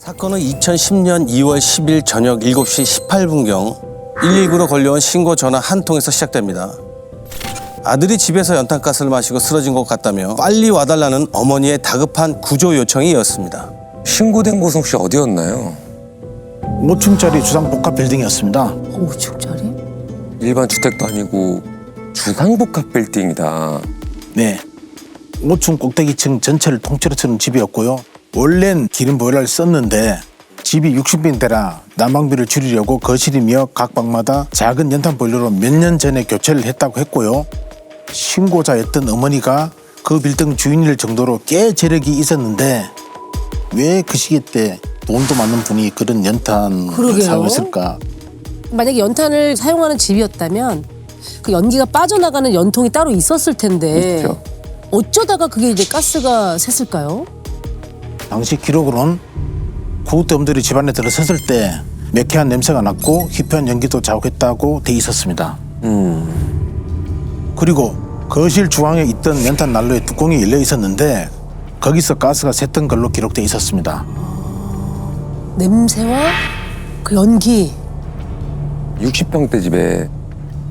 사건은 2010년 2월 10일 저녁 7시 18분경 119로 걸려온 신고 전화 한 통에서 시작됩니다. 아들이 집에서 연탄가스를 마시고 쓰러진 것 같다며 빨리 와달라는 어머니의 다급한 구조 요청이 이었습니다. 신고된 곳은 혹시 어디였나요? 5층짜리 주상복합 빌딩이었습니다. 5층짜리? 일반 주택도 아니고 주상복합 빌딩이다. 네, 5층 꼭대기층 전체를 통째로 쓰는 집이었고요. 원래는 기름 보일러를 썼는데 집이 60평대라 난방비를 줄이려고 거실이며 각 방마다 작은 연탄 보일러로 몇 년 전에 교체를 했다고 했고요. 신고자였던 어머니가 그 빌딩 주인일 정도로 꽤 재력이 있었는데 왜 그 시기 때 돈도 많은 분이 그런 연탄을 그러게요. 사용했을까? 만약에 연탄을 사용하는 집이었다면 그 연기가 빠져나가는 연통이 따로 있었을 텐데 있죠. 어쩌다가 그게 이제 가스가 샜을까요? 당시 기록으로는 구급대원들이 집안에 들어섰을 때 매캐한 냄새가 났고 희미한 연기도 자욱했다고 돼 있었습니다. 그리고 거실 중앙에 있던 연탄 난로에 뚜껑이 열려 있었는데 거기서 가스가 샜던 걸로 기록돼 있었습니다. 냄새와 그 연기. 60평대 집에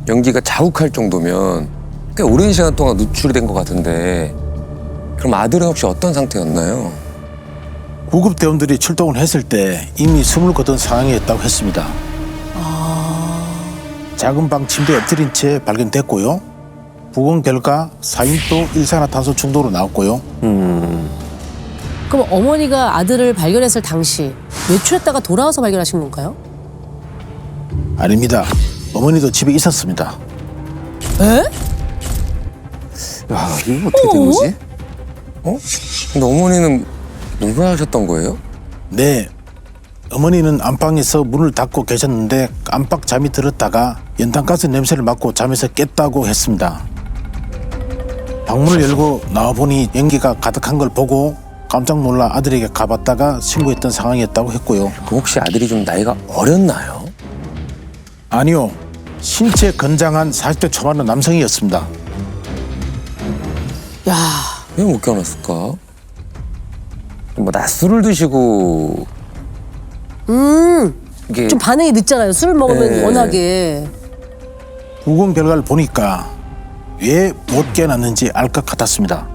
연기가 자욱할 정도면 꽤 오랜 시간 동안 누출이 된 것 같은데 그럼 아들은 혹시 어떤 상태였나요? 구급대원들이 출동을 했을 때 이미 숨을 거둔 상황이었다고 했습니다. 작은 방 침대에 엎드린 채 발견됐고요. 부검 결과 4인도 일산화탄소 중독으로 나왔고요. 그럼 어머니가 아들을 발견했을 당시 외출했다가 돌아와서 발견하신 건가요? 아닙니다. 어머니도 집에 있었습니다. 에? 야, 이거 어떻게 된 거지? 어? 근데 어머니는 누가 하셨던 거예요? 네, 어머니는 안방에서 문을 닫고 계셨는데 깜빡 잠이 들었다가 연탄가스 냄새를 맡고 잠에서 깼다고 했습니다. 방문을 열고 나와보니 연기가 가득한 걸 보고 깜짝 놀라 아들에게 가봤다가 신고했던 상황이었다고 했고요. 그 혹시 아들이 좀 나이가 어렸나요? 아니요, 신체 건장한 40대 초반의 남성이었습니다. 야, 왜 못 깨어났을까? 뭐 낮술을 드시고 이게 좀 반응이 늦잖아요. 술을 먹으면 네. 워낙에. 부검 결과를 보니까 왜 못 깨어났는지 알 것 같았습니다.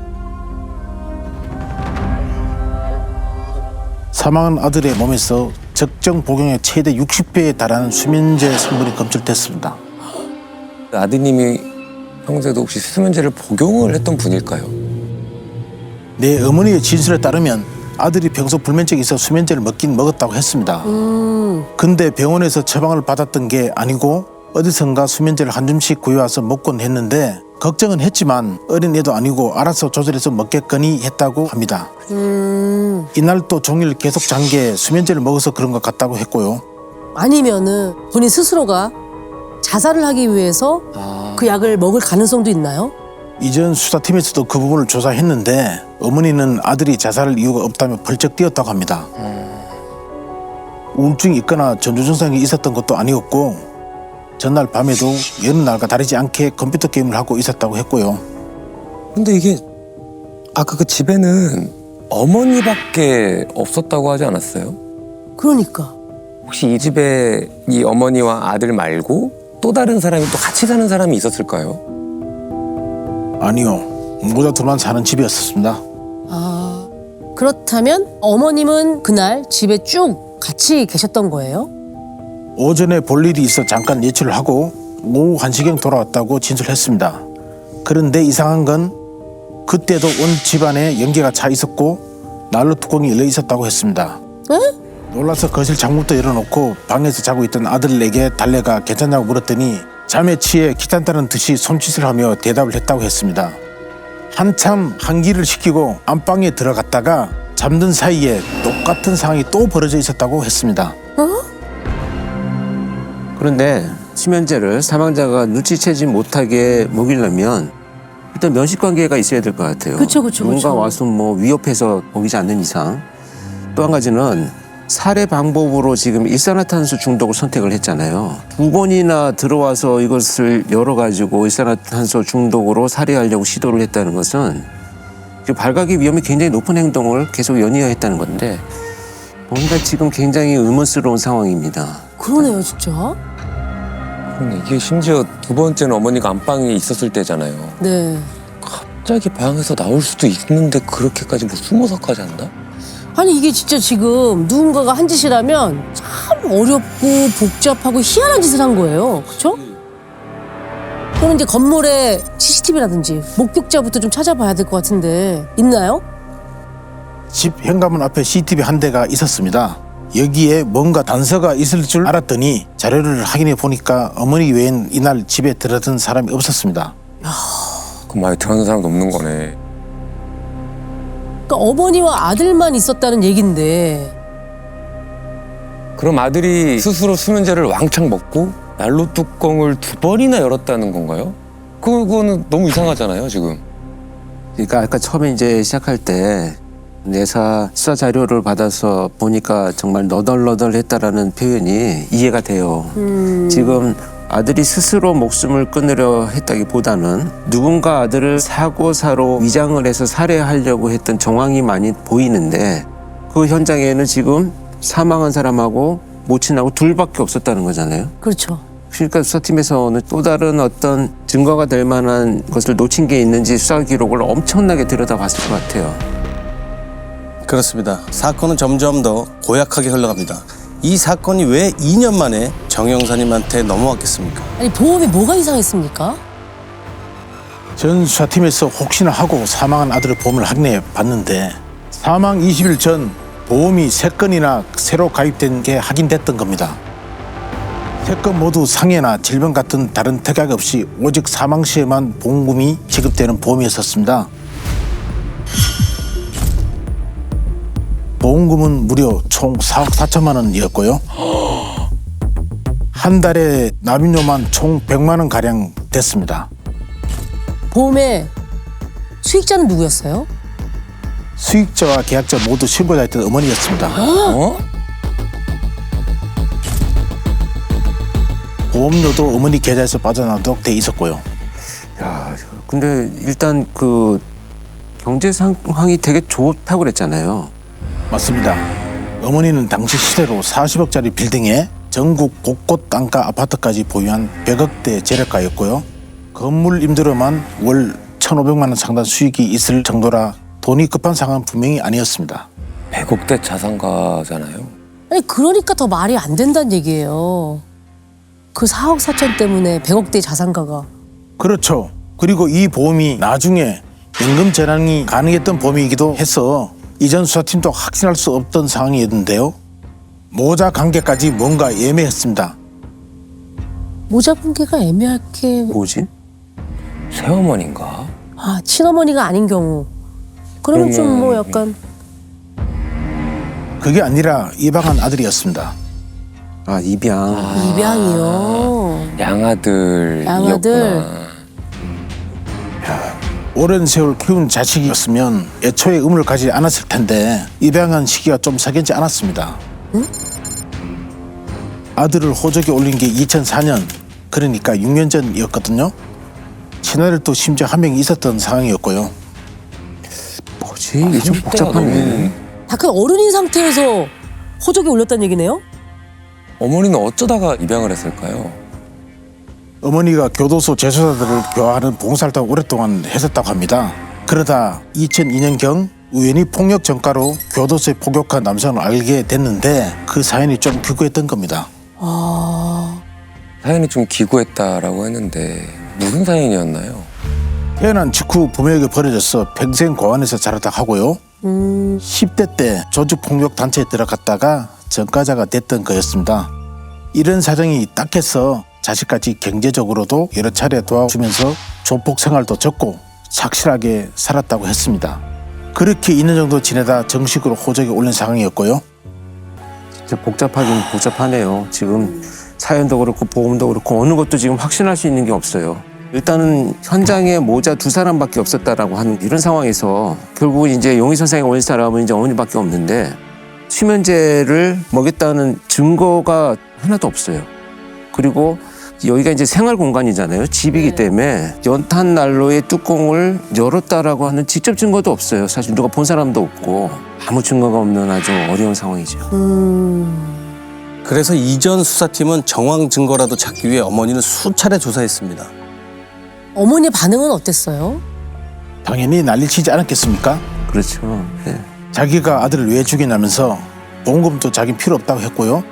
사망한 아들의 몸에서 적정 복용의 최대 60배에 달하는 수면제 성분이 검출됐습니다. 아드님이 평소에도 혹시 수면제를 복용을 했던 분일까요? 내 어머니의 진술에 따르면 아들이 평소 불면증이 있어 수면제를 먹긴 먹었다고 했습니다. 근데 병원에서 처방을 받았던 게 아니고 어디선가 수면제를 한 줌씩 구해와서 먹곤 했는데 걱정은 했지만 어린애도 아니고 알아서 조절해서 먹겠거니 했다고 합니다. 이날 또 종일 계속 잔 게 수면제를 먹어서 그런 것 같다고 했고요. 아니면은 본인 스스로가 자살을 하기 위해서 그 약을 먹을 가능성도 있나요? 이전 수사팀에서도 그 부분을 조사했는데 어머니는 아들이 자살할 이유가 없다며 벌쩍 뛰었다고 합니다. 우울증이 있거나 전조 증상이 있었던 것도 아니었고 전날 밤에도 여느 날과 다르지 않게 컴퓨터 게임을 하고 있었다고 했고요. 근데 이게 아까 그 집에는 어머니밖에 없었다고 하지 않았어요? 그러니까. 혹시 이 집에 이 어머니와 아들 말고 또 다른 사람이 또 같이 사는 사람이 있었을까요? 아니요, 모자 둘만 사는 집이었습니다. 아, 그렇다면 어머님은 그날 집에 쭉 같이 계셨던 거예요? 오전에 볼 일이 있어 잠깐 외출을 하고 오후 1시경 돌아왔다고 진술했습니다. 그런데 이상한 건 그때도 온 집안에 연기가 차 있었고 난로 뚜껑이 열려 있었다고 했습니다. 놀라서 거실 창문도 열어놓고 방에서 자고 있던 아들에게 달래가 괜찮냐고 물었더니 잠에 취해 귀찮다는 듯이 손짓을 하며 대답을 했다고 했습니다. 한참 환기를 시키고 안방에 들어갔다가 잠든 사이에 똑같은 상황이 또 벌어져 있었다고 했습니다. 그런데 수면제를 사망자가 눈치채지 못하게 먹이려면 일단 면식관계가 있어야 될 것 같아요. 그쵸, 그쵸, 누군가 그쵸. 와서 뭐 위협해서 먹이지 않는 이상. 또 한 가지는 살해 방법으로 지금 일산화탄소 중독을 선택을 했잖아요. 2번이나 들어와서 이것을 열어가지고 일산화탄소 중독으로 살해하려고 시도를 했다는 것은 발각의 위험이 굉장히 높은 행동을 계속 연이어했다는 건데 뭔가 지금 굉장히 의문스러운 상황입니다. 그러네요, 진짜. 근데 이게 심지어 두 번째는 어머니가 안방에 있었을 때잖아요. 네. 갑자기 방에서 나올 수도 있는데 그렇게까지 뭐 숨어서까지 한다? 아니 이게 진짜 지금 누군가가 한 짓이라면 참 어렵고 복잡하고 희한한 짓을 한 거예요. 그렇죠? 그럼 이제 건물에 CCTV라든지 목격자부터 좀 찾아봐야 될 것 같은데 있나요? 집 현관문 앞에 CCTV 한 대가 있었습니다. 여기에 뭔가 단서가 있을 줄 알았더니 자료를 확인해 보니까 어머니 외엔 이날 집에 들어든 사람이 없었습니다. 그럼 많이 들어가는 사람도 없는 거네. 그러니까 어머니와 아들만 있었다는 얘긴데 그럼 아들이 스스로 수면제를 왕창 먹고 난로 뚜껑을 2번이나 열었다는 건가요? 그거는 너무 이상하잖아요, 지금. 그러니까 아까 처음에 이제 시작할 때 내사 수사 자료를 받아서 보니까 정말 너덜너덜했다라는 표현이 이해가 돼요. 지금 아들이 스스로 목숨을 끊으려 했다기보다는 누군가 아들을 사고사로 위장을 해서 살해하려고 했던 정황이 많이 보이는데 그 현장에는 지금 사망한 사람하고 모친하고 둘밖에 없었다는 거잖아요. 그렇죠. 그러니까 수사팀에서는 또 다른 어떤 증거가 될 만한 것을 놓친 게 있는지 수사 기록을 엄청나게 들여다봤을 것 같아요. 그렇습니다. 사건은 점점 더 고약하게 흘러갑니다. 이 사건이 왜 2년 만에 정영사님한테 넘어왔겠습니까? 아니 보험이 뭐가 이상했습니까? 전 수사팀에서 혹시나 하고 사망한 아들의 보험을 확인해 봤는데 사망 20일 전 보험이 3건이나 새로 가입된 게 확인됐던 겁니다. 3건 모두 상해나 질병 같은 다른 특약 없이 오직 사망 시에만 보험금이 지급되는 보험이었습니다. 보험금은 무려 총 4억 4천만 원이었고요. 한 달에 납입료만 총 100만 원 가량 됐습니다. 보험의 수익자는 누구였어요? 수익자와 계약자 모두 신고자였던 어머니였습니다. 어? 보험료도 어머니 계좌에서 빠져나오도록 돼 있었고요. 야, 근데 일단 그 경제 상황이 되게 좋다고 그랬잖아요. 맞습니다. 어머니는 당시 시대로 40억짜리 빌딩에 전국 곳곳 땅가 아파트까지 보유한 100억대 재력가였고요. 건물 임대료만 월 1,500만 원 상당 수익이 있을 정도라 돈이 급한 상황은 분명히 아니었습니다. 100억대 자산가잖아요. 아니 그러니까 더 말이 안 된다는 얘기예요. 그 4억 4천 때문에 100억대 자산가가. 그렇죠. 그리고 이 보험이 나중에 연금 전환이 가능했던 보험이기도 해서 이전 수사팀도 확신할 수 없던 상황이었는데요. 모자 관계까지 뭔가 애매했습니다. 모자 분계가 애매할 게... 뭐지? 새어머니인가? 아 친어머니가 아닌 경우 그러면 좀 뭐 약간 그게 아니라 입양한 아들이었습니다. 아, 입양. 입양이요. 양아들이었구나. 양아들. 오랜 세월 키운 자식이었으면 애초에 의무를 가지지 않았을 텐데 입양한 시기가 좀 석연치 않았습니다. 응? 아들을 호적에 올린 게 2004년, 그러니까 6년 전이었거든요. 친아들도 심지어 한 명 있었던 상황이었고요. 뭐지? 이게 좀 복잡하네. 다 큰 어른인 상태에서 호적에 올렸다는 얘기네요? 어머니는 어쩌다가 입양을 했을까요? 어머니가 교도소 재소자들을 교화하는 봉사활동을 오랫동안 했었다고 합니다. 그러다 2002년경 우연히 폭력 전과로 교도소에 폭격한 남성을 알게 됐는데 그 사연이 좀 기구했던 겁니다. 아... 사연이 좀 기구했다라고 했는데 무슨 사연이었나요? 태어난 직후 부모에게 버려져서 평생 고아원에서 자라다 하고요. 10대 때 조직폭력 단체에 들어갔다가 전과자가 됐던 거였습니다. 이런 사정이 딱해서 자식까지 경제적으로도 여러 차례 도와주면서 조폭 생활도 적고 착실하게 살았다고 했습니다. 그렇게 2년 정도 지내다 정식으로 호적에 올린 상황이었고요. 진짜 복잡하긴 복잡하네요. 지금 사연도 그렇고 보험도 그렇고 어느 것도 지금 확신할 수 있는 게 없어요. 일단은 현장에 모자 2사람밖에 없었다라고 하는 이런 상황에서 결국 이제 용의 선상에 올린 사람은 이제 어머니밖에 없는데 수면제를 먹였다는 증거가 하나도 없어요. 그리고 여기가 이제 생활 공간이잖아요. 집이기 때문에 연탄 난로의 뚜껑을 열었다라고 하는 직접 증거도 없어요. 사실 누가 본 사람도 없고 아무 증거가 없는 아주 어려운 상황이죠. 그래서 이전 수사팀은 정황 증거라도 찾기 위해 어머니는 수차례 조사했습니다. 어머니의 반응은 어땠어요? 당연히 난리치지 않았겠습니까? 그렇죠. 네. 자기가 아들을 왜 죽이냐면서 보험금도 자긴 필요 없다고 했고요.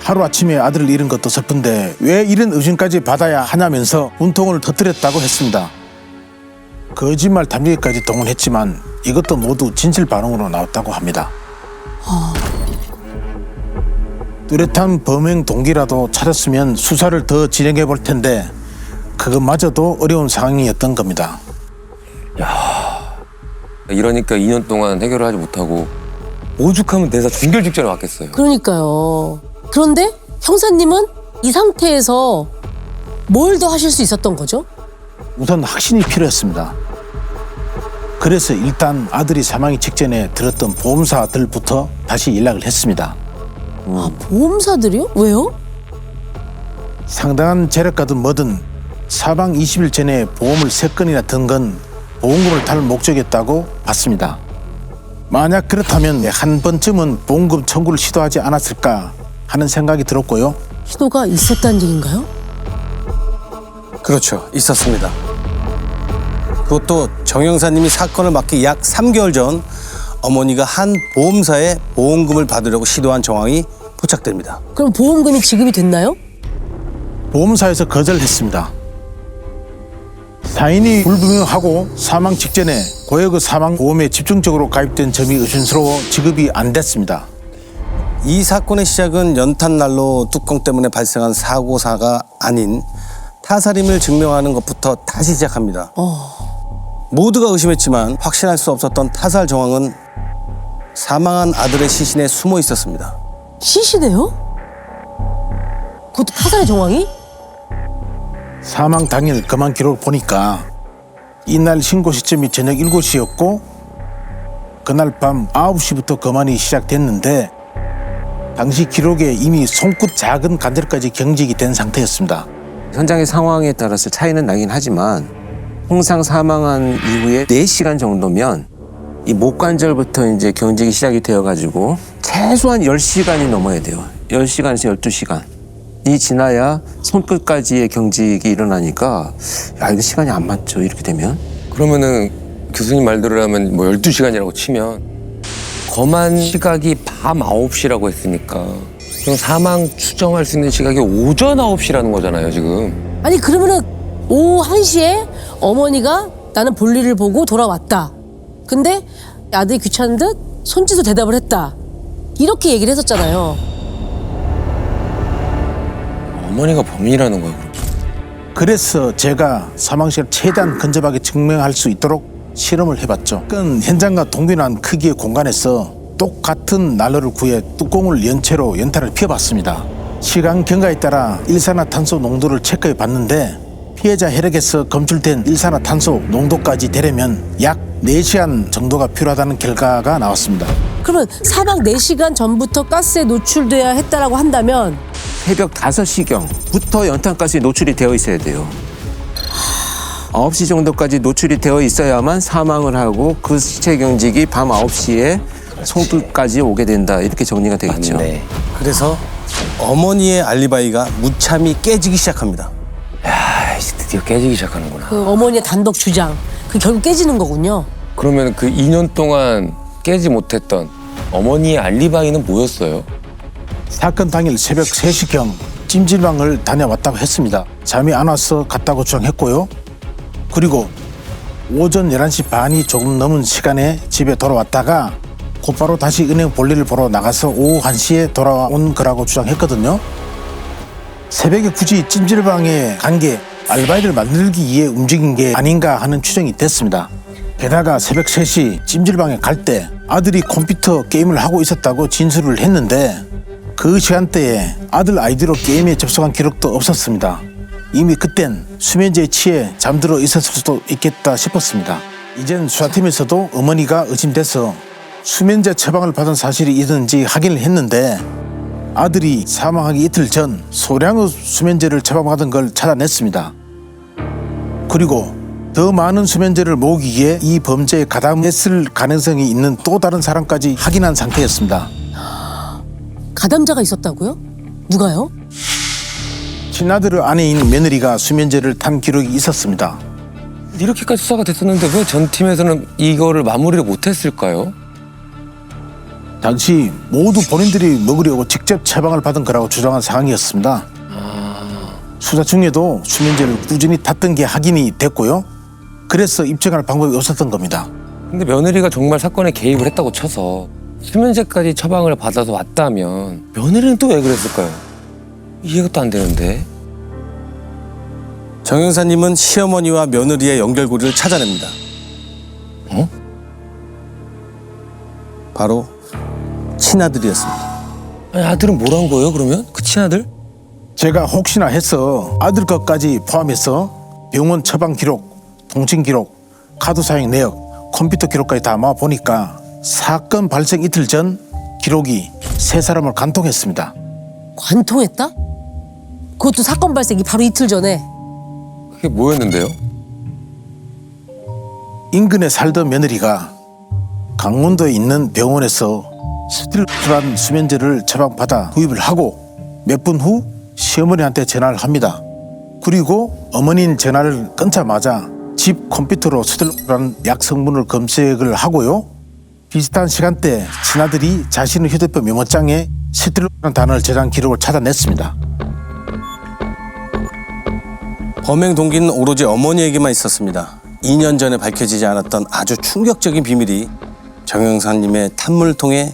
하루아침에 아들을 잃은 것도 슬픈데 왜 이런 의심까지 받아야 하냐면서 분통을 터뜨렸다고 했습니다. 거짓말 탐지기까지 동원했지만 이것도 모두 진실 반응으로 나왔다고 합니다. 뚜렷한 범행 동기라도 찾았으면 수사를 더 진행해 볼 텐데 그것마저도 어려운 상황이었던 겁니다. 이러니까 2년 동안 해결을 하지 못하고 오죽하면 대사 중결 직전에 왔겠어요. 그러니까요. 그런데 형사님은 이 상태에서 뭘 더 하실 수 있었던 거죠? 우선 확신이 필요했습니다. 그래서 일단 아들이 사망이 직전에 들었던 보험사들부터 다시 연락을 했습니다. 아, 보험사들이요? 왜요? 상당한 재력가든 뭐든 사망 20일 전에 보험을 3건이나 든 건 보험금을 탈 목적이었다고 봤습니다. 만약 그렇다면 한 번쯤은 보험금 청구를 시도하지 않았을까 하는 생각이 들었고요. 시도가 있었다는 얘기인가요? 그렇죠. 있었습니다. 그것도 정 형사님이 사건을 맡기 약 3개월 전 어머니가 한 보험사에 보험금을 받으려고 시도한 정황이 포착됩니다. 그럼 보험금이 지급이 됐나요? 보험사에서 거절했습니다. 사인이 불분명하고 사망 직전에 고액의 사망 보험에 집중적으로 가입된 점이 의심스러워 지급이 안 됐습니다. 이 사건의 시작은 연탄 난로 뚜껑 때문에 발생한 사고사가 아닌 타살임을 증명하는 것부터 다시 시작합니다. 모두가 의심했지만 확신할 수 없었던 타살 정황은 사망한 아들의 시신에 숨어 있었습니다. 시시네요? 그것도 타살의 정황이? 사망 당일 검안 기록을 보니까 이날 신고 시점이 저녁 7시였고 그날 밤 9시부터 검안이 시작됐는데 당시 기록에 이미 손끝 작은 간절까지 경직이 된 상태였습니다. 현장의 상황에 따라서 차이는 나긴 하지만 홍상 사망한 이후에 4시간 정도면 이 목관절부터 이제 경직이 시작이 되어가지고 최소한 10시간이 넘어야 돼요. 10시간에서 12시간이 지나야 손끝까지의 경직이 일어나니까 야 이거 시간이 안 맞죠. 이렇게 되면. 그러면은 교수님 말대로 하면 뭐 12시간이라고 치면 검안 시각이 밤 9시라고 했으니까 그럼 사망 추정할 수 있는 시각이 오전 9시라는 거잖아요, 지금. 아니 그러면은 오후 1시에 어머니가 나는 볼일을 보고 돌아왔다. 근데 아들이 귀찮은 듯 손짓으로 대답을 했다. 이렇게 얘기를 했었잖아요. 어머니가 범인이라는 거야, 그럼. 그래서 제가 사망 시를 최대한 근접하게 증명할 수 있도록 실험을 해봤죠. 그 현장과 동일한 크기의 공간에서 똑같은 난로를 구해 뚜껑을 연채로 연탄을 피워봤습니다. 시간 경과에 따라 일산화탄소 농도를 체크해 봤는데 피해자 혈액에서 검출된 일산화탄소 농도까지 되려면 약 4시간 정도가 필요하다는 결과가 나왔습니다. 그러면 사망 4시간 전부터 가스에 노출돼야 했다라고 한다면 새벽 5시경부터 연탄가스에 노출이 되어 있어야 돼요. 9시 정도까지 노출이 되어 있어야만 사망을 하고 그 시체 경직이 밤 9시에 손끝까지 오게 된다. 이렇게 정리가 되겠죠. 맞네. 그래서 어머니의 알리바이가 무참히 깨지기 시작합니다. 야, 이제 드디어 깨지기 시작하는구나. 그 어머니의 단독 주장 그 결국 깨지는 거군요. 그러면 그 2년 동안 깨지 못했던 어머니의 알리바이는 뭐였어요? 사건 당일 새벽 3시경 찜질방을 다녀왔다고 했습니다. 잠이 안 와서 갔다고 주장했고요. 그리고 오전 11시 반이 조금 넘은 시간에 집에 돌아왔다가 곧바로 다시 은행 볼일을 보러 나가서 오후 1시에 돌아온 거라고 주장했거든요. 새벽에 굳이 찜질방에 간 게 알바이를 만들기 위해 움직인 게 아닌가 하는 추정이 됐습니다. 게다가 새벽 3시 찜질방에 갈 때 아들이 컴퓨터 게임을 하고 있었다고 진술을 했는데 그 시간대에 아들 아이디로 게임에 접속한 기록도 없었습니다. 이미 그땐 수면제에 취해 잠들어 있었을 수도 있겠다 싶었습니다. 이젠 수사팀에서도 어머니가 의심돼서 수면제 처방을 받은 사실이 있는지 확인을 했는데 아들이 사망하기 이틀 전 소량의 수면제를 처방받은 걸 찾아냈습니다. 그리고 더 많은 수면제를 모으기 위해 이 범죄에 가담했을 가능성이 있는 또 다른 사람까지 확인한 상태였습니다. 가담자가 있었다고요? 누가요? 친아들의 아내인 며느리가 수면제를 탄 기록이 있었습니다. 이렇게까지 수사가 됐었는데 왜 전 팀에서는 이거를 마무리를 못했을까요? 당시 모두 본인들이 먹으려고 직접 처방을 받은 거라고 주장한 상황이었습니다. 수사 중에도 수면제를 꾸준히 탔던 게 확인이 됐고요. 그래서 입증할 방법이 없었던 겁니다. 근데 며느리가 정말 사건에 개입을 했다고 쳐서 수면제까지 처방을 받아서 왔다면 며느리는 또 왜 그랬을까요? 이해가 또 안 되는데. 정 형사님은 시어머니와 며느리의 연결고리를 찾아냅니다. 바로 친아들이었습니다. 아니, 아들은 뭘 한 거예요 그러면? 그 친아들? 제가 혹시나 해서 아들 것까지 포함해서 병원 처방 기록, 통신 기록, 카드 사용 내역, 컴퓨터 기록까지 다 모아 보니까 사건 발생 이틀 전 기록이 세 사람을 관통했습니다. 관통했다? 그것도 사건 발생이 바로 이틀 전에. 그게 뭐였는데요? 인근에 살던 며느리가 강원도에 있는 병원에서 스틸프란 수면제를 처방받아 구입을 하고 몇 분 후 시어머니한테 전화를 합니다. 그리고 어머니는 전화를 끊자마자 집 컴퓨터로 스틸프란 약 성분을 검색을 하고요. 비슷한 시간대 친아들이 자신의 휴대폰 메모장에 스틸프란 단어를 저장 기록을 찾아냈습니다. 범행 동기는 오로지 어머니에게만 있었습니다. 2년 전에 밝혀지지 않았던 아주 충격적인 비밀이 정 형사님의 탐문을 통해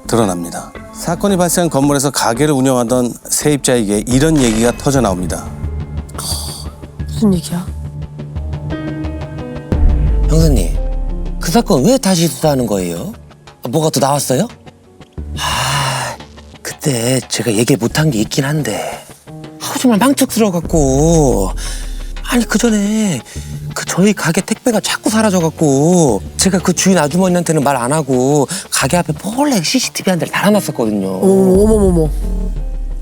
드러납니다. 사건이 발생한 건물에서 가게를 운영하던 세입자에게 이런 얘기가 터져 나옵니다. 무슨 얘기야? 형사님, 그 사건 왜 다시 수사하는 거예요? 뭐가 또 나왔어요? 그때 제가 얘기 못한 게 있긴 한데 정말 망측스러워갖고 아니 그 전에 그 저희 가게 택배가 자꾸 사라져갖고 제가 그 주인 아주머니한테는 말 안 하고 가게 앞에 몰래 CCTV 한 대를 달아놨었거든요. 어머머머.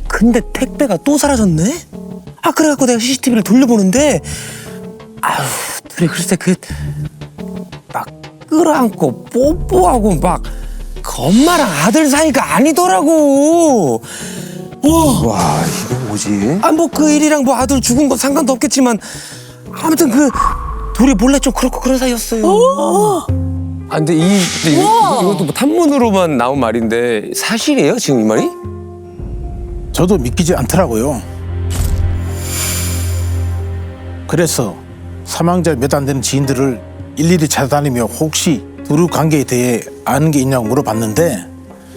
근데 택배가 또 사라졌네? 그래갖고 내가 CCTV를 돌려보는데 둘이 글쎄 막 끌어안고 뽀뽀하고 막 엄마랑 아들 사이가 아니더라고. 와, 이거 뭐지? 뭐 그 일이랑 뭐 아들 죽은 건 상관도 없겠지만 아무튼 그 둘이 몰래 좀 그렇고 그런 사이였어요. 근데 이것도 뭐 탐문으로만 나온 말인데 사실이에요 지금 이 말이? 저도 믿기지 않더라고요. 그래서 사망자 몇 안 되는 지인들을 일일이 찾아다니며 혹시 둘의 관계에 대해 아는 게 있냐고 물어봤는데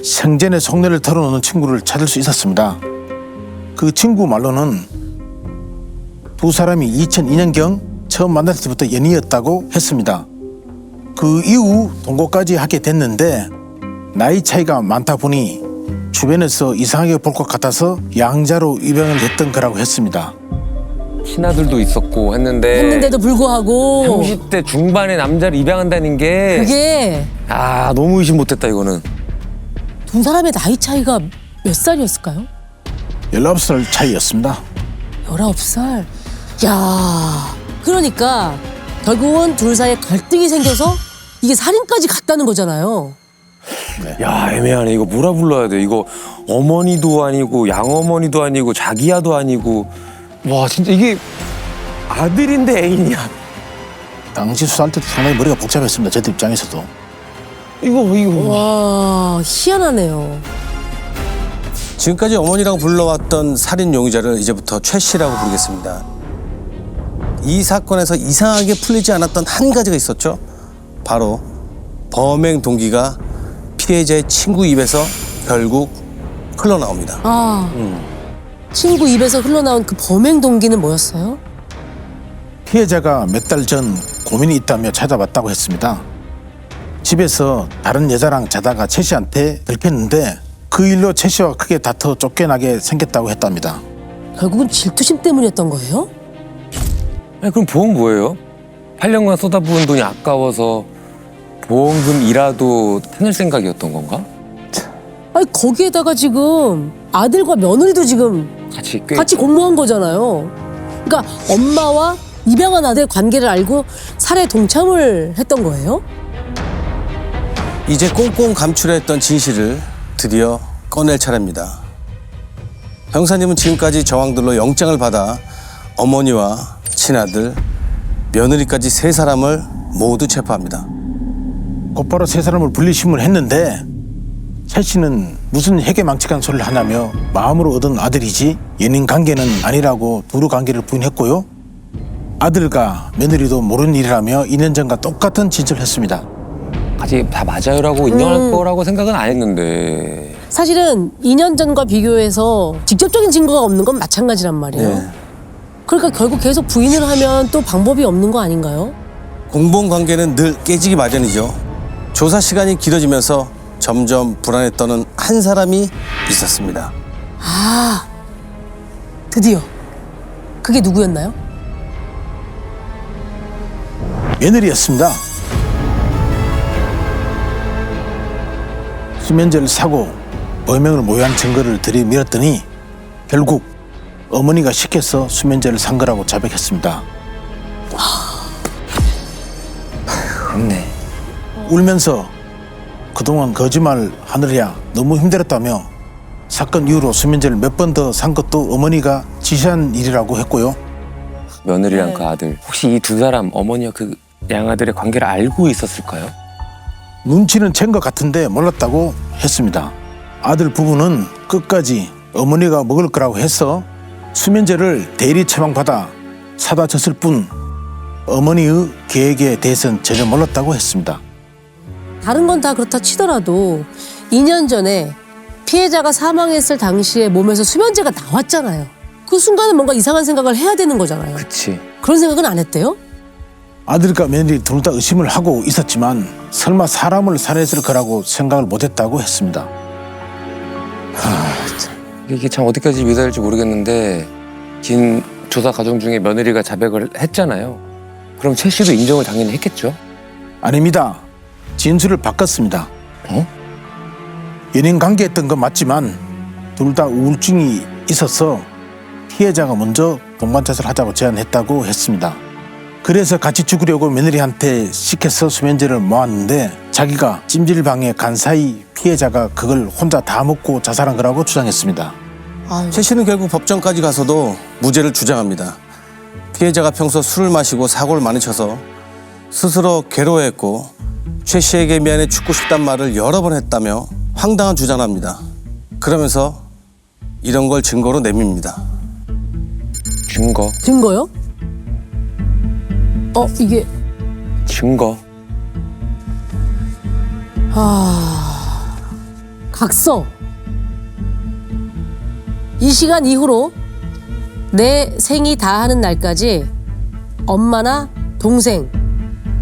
생전에 속내를 털어놓는 친구를 찾을 수 있었습니다. 그 친구 말로는 두 사람이 2002년경 처음 만났을 때부터 연이었다고 했습니다. 그 이후 동거까지 하게 됐는데 나이 차이가 많다 보니 주변에서 이상하게 볼 것 같아서 양자로 입양을 했던 거라고 했습니다. 친아들도 있었고 했는데 했는데도 불구하고 30대 중반의 남자를 입양한다는 게 그게 너무 의심 못했다 이거는. 두 사람의 나이 차이가 몇 살이었을까요? 19살 차이였습니다. 19살. 야, 그러니까 결국은 둘 사이에 갈등이 생겨서 이게 살인까지 갔다는 거잖아요. 야 애매하네. 이거 뭐라 불러야 돼. 이거 어머니도 아니고 양어머니도 아니고 자기야도 아니고. 와 진짜 이게 아들인데 애인이야. 당시 수사할 때도 상당히 머리가 복잡했습니다. 저들 입장에서도. 이거 와, 희한하네요. 지금까지 어머니라고 불러왔던 살인 용의자를 이제부터 최 씨라고 부르겠습니다. 이 사건에서 이상하게 풀리지 않았던 한 가지가 있었죠. 바로 범행 동기가 피해자의 친구 입에서 결국 흘러나옵니다. 친구 입에서 흘러나온 그 범행 동기는 뭐였어요? 피해자가 몇 달 전 고민이 있다며 찾아왔다고 했습니다. 집에서 다른 여자랑 자다가 최 씨한테 들켰는데 그 일로 최 씨와 크게 다퉈 쫓겨나게 생겼다고 했답니다. 결국은 질투심 때문이었던 거예요? 아니 그럼 보험 뭐예요? 8년간 쏟아부은 돈이 아까워서 보험금이라도 타낼 생각이었던 건가? 아니 거기에다가 지금 아들과 며느리도 지금 같이 공모한 거잖아요. 그러니까 엄마와 입양한 아들의 관계를 알고 살해 동참을 했던 거예요? 이제 꽁꽁 감추려했던 진실을 드디어 꺼낼 차례입니다. 형사님은 지금까지 정황들로 영장을 받아 어머니와 친아들, 며느리까지 3사람을 모두 체포합니다. 곧바로 3사람을 분리심문을 했는데 최 씨는 무슨 해괴망측한 소리를 하냐며 마음으로 얻은 아들이지 연인 관계는 아니라고 부부 관계를 부인했고요. 아들과 며느리도 모르는 일이라며 2년 전과 똑같은 진술을 했습니다. 아직 다 맞아요라고 인정할 거라고 생각은 안 했는데. 사실은 2년 전과 비교해서 직접적인 증거가 없는 건 마찬가지란 말이에요. 네. 그러니까 결국 계속 부인을 하면 또 방법이 없는 거 아닌가요? 공범관계는 늘 깨지기 마련이죠. 조사 시간이 길어지면서 점점 불안에 떠는 한 사람이 있었습니다. 아, 드디어. 그게 누구였나요? 며느리였습니다. 수면제를 사고 범행을 모의한 증거를 들이밀었더니 결국 어머니가 시켜서 수면제를 산 거라고 자백했습니다. 맞네. 울면서 그동안 거짓말 하느라 너무 힘들었다며 사건 이후로 수면제를 몇 번 더 산 것도 어머니가 지시한 일이라고 했고요. 며느리랑 그 아들. 혹시 이 2사람 어머니와 그 양아들의 관계를 알고 있었을까요? 눈치는 챈 것 같은데 몰랐다고 했습니다. 아들 부부는 끝까지 어머니가 먹을 거라고 해서 수면제를 대리 처방받아 사다 줬을 뿐 어머니의 계획에 대해서는 전혀 몰랐다고 했습니다. 다른 건 다 그렇다 치더라도 2년 전에 피해자가 사망했을 당시에 몸에서 수면제가 나왔잖아요. 그 순간은 뭔가 이상한 생각을 해야 되는 거잖아요. 그치. 그런 생각은 안 했대요? 아들과 며느리 둘 다 의심을 하고 있었지만 설마 사람을 살해했을 거라고 생각을 못했다고 했습니다. 이게 참 어디까지 미사일지 모르겠는데 긴 조사 과정 중에 며느리가 자백을 했잖아요. 그럼 최 씨도 인정을 당연히 했겠죠? 아닙니다. 진술을 바꿨습니다. 연인 관계였던 건 맞지만 둘 다 우울증이 있어서 피해자가 먼저 동반자살을 하자고 제안했다고 했습니다. 그래서 같이 죽으려고 며느리한테 시켜서 수면제를 모았는데 자기가 찜질방에 간 사이 피해자가 그걸 혼자 다 먹고 자살한 거라고 주장했습니다. 최 씨는 결국 법정까지 가서도 무죄를 주장합니다. 피해자가 평소 술을 마시고 사고를 많이 쳐서 스스로 괴로워했고 최 씨에게 미안해 죽고 싶단 말을 여러 번 했다며 황당한 주장을 합니다. 그러면서 이런 걸 증거로 내밉니다. 증거. 증거요? 이게 증거. 각서. 이 시간 이후로 내 생이 다 하는 날까지 엄마나 동생,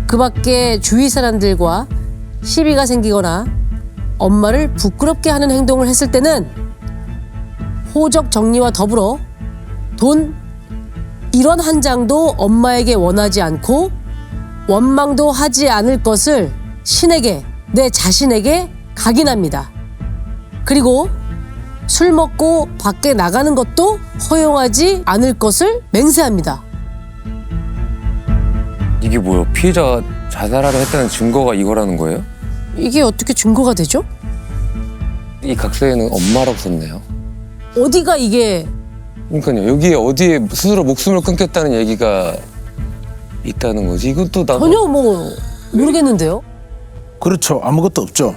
그 밖에 주위 사람들과 시비가 생기거나 엄마를 부끄럽게 하는 행동을 했을 때는 호적 정리와 더불어 돈 1원 한 장도 엄마에게 원하지 않고 원망도 하지 않을 것을 신에게, 내 자신에게 각인합니다. 그리고 술 먹고 밖에 나가는 것도 허용하지 않을 것을 맹세합니다. 이게 뭐야? 피해자가 자살하려 했다는 증거가 이거라는 거예요? 이게 어떻게 증거가 되죠? 이 각서에는 엄마라고 썼네요. 어디가 이게 그러니까요. 여기에 어디에 스스로 목숨을 끊겠다는 얘기가 있다는 거지. 이것도 나도 전혀 모르겠는데요? 그렇죠. 아무것도 없죠.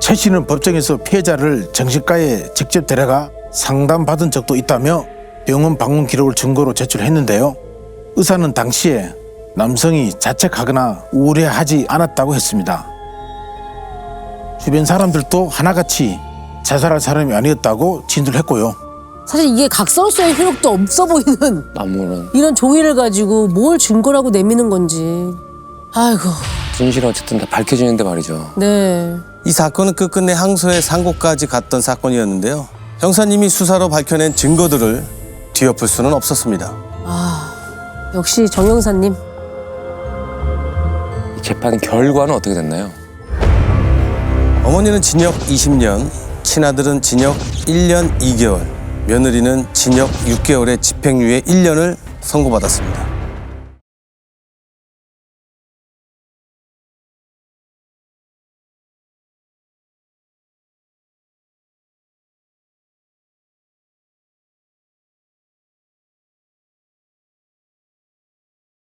최 씨는 법정에서 피해자를 정신과에 직접 데려가 상담받은 적도 있다며 병원 방문 기록을 증거로 제출했는데요. 의사는 당시에 남성이 자책하거나 우울해하지 않았다고 했습니다. 주변 사람들도 하나같이 자살할 사람이 아니었다고 진술했고요. 사실 이게 각서로서의 효력도 없어 보이는 아무런 이런 종이를 가지고 뭘 증거라고 내미는 건지. 아이고, 진실은 어쨌든 다 밝혀지는데 말이죠. 네. 이 사건은 끝끝내 항소의 상고까지 갔던 사건이었는데요. 형사님이 수사로 밝혀낸 증거들을 뒤엎을 수는 없었습니다. 역시 정 형사님. 이 재판 결과는 어떻게 됐나요? 어머니는 징역 20년, 친아들은 징역 1년 2개월, 며느리는 징역 6개월의 집행유예 1년을 선고받았습니다.